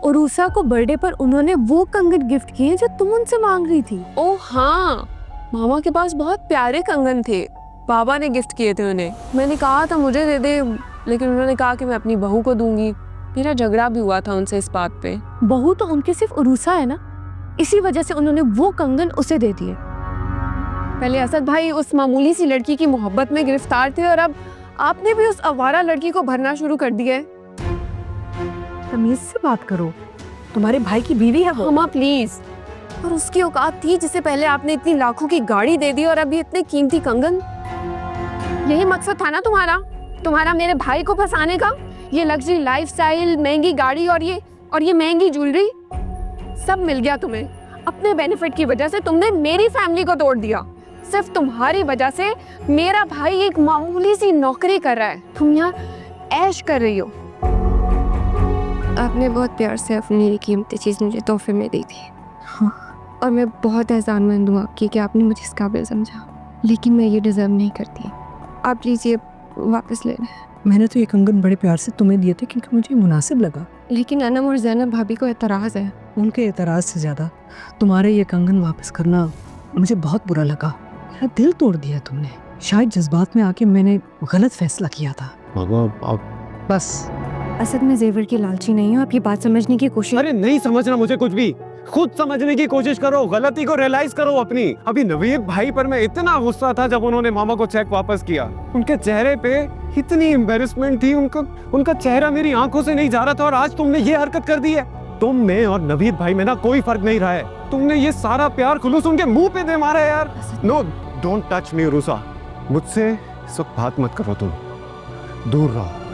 उरूसा को बर्थडे पर उन्होंने वो कंगन गिफ्ट किए जो तुम उनसे मांग रही थी। ओह हाँ, मामा के पास बहुत प्यारे कंगन थे, बाबा ने गिफ्ट किए थे उन्हें। मैंने कहा था मुझे दे दे, लेकिन उन्होंने कहा कि मैं अपनी बहू को दूंगी। मेरा झगड़ा भी हुआ था उनसे इस बात पे। बहू तो उनकी सिर्फ उरूसा है ना, इसी वजह से उन्होंने वो कंगन उसे दे दिए। पहले असद भाई उस मामूली सी लड़की की मोहब्बत में गिरफ्तार थे और अब आपने भी उस आवारा लड़की को भरना शुरू कर दिया है। तमीज से बात करो, तुम्हारे भाई की बीवी है वो। मामा प्लीज। और उसकी औकात थी जिसे पहले आपने इतनी लाखों की गाड़ी दे दी और अभी इतने कीमती कंगन। यही मकसद था ना तुम्हारा मेरे भाई को फंसाने का? ये लग्जरी लाइफस्टाइल, महंगी गाड़ी और ये महंगी ज्वेलरी सब मिल गया तुम्हें। अपने बेनिफिट की वजह से तुमने मेरी फैमिली को तोड़ दिया। सिर्फ तुम्हारी वजह से मेरा भाई एक मामूली सी नौकरी कर रहा है, तुम यहाँ ऐश कर रही हो। आपने बहुत प्यार से अपनी कीमती चीज़ मुझे तोहफे में दी थी। हाँ। और मैं बहुत एहसानमंद हूँ आपकी कि आपने मुझे इस काबिल समझा, लेकिन मैं ये डिज़र्व नहीं करती। आप प्लीज़ ये वापस ले लें। मैंने तो ये कंगन बड़े प्यार से तुम्हें दिए थे क्योंकि मुझे मुनासिब लगा। लेकिन अनम और ज़ैनब भाभी को एतराज़ है। उनके एतराज़ से ज़्यादा तुम्हारे ये कंगन वापस करना मुझे बहुत बुरा लगा। मेरा दिल तोड़ दिया तुमने। शायद जज्बात में आके मैंने गलत फैसला किया था। मामा आप बस असद में जेवर की लालची नहीं हूँ, आप ये बात समझने की कोशिश। अरे नहीं समझना मुझे कुछ भी, खुद समझने की कोशिश करो, गलती को रियलाइज करो अपनी। अभी नवीद भाई पर मैं इतना गुस्सा था जब उन्होंने मामा को चेक वापस किया। उनके चेहरे पे इतनी एम्बेरसमेंट थी, उनका चेहरा मेरी आंखों से नहीं जा रहा था और आज तुमने ये हरकत कर दी है। तुम में और नवीद भाई में ना कोई फर्क नहीं रहा है। तुमने ये सारा प्यार खुलूस उनके मुंह पे दे मारा है यार। नो डोंट टच मी रूसा, मुझसे इस वक्त बात मत करो, तुम दूर रहो।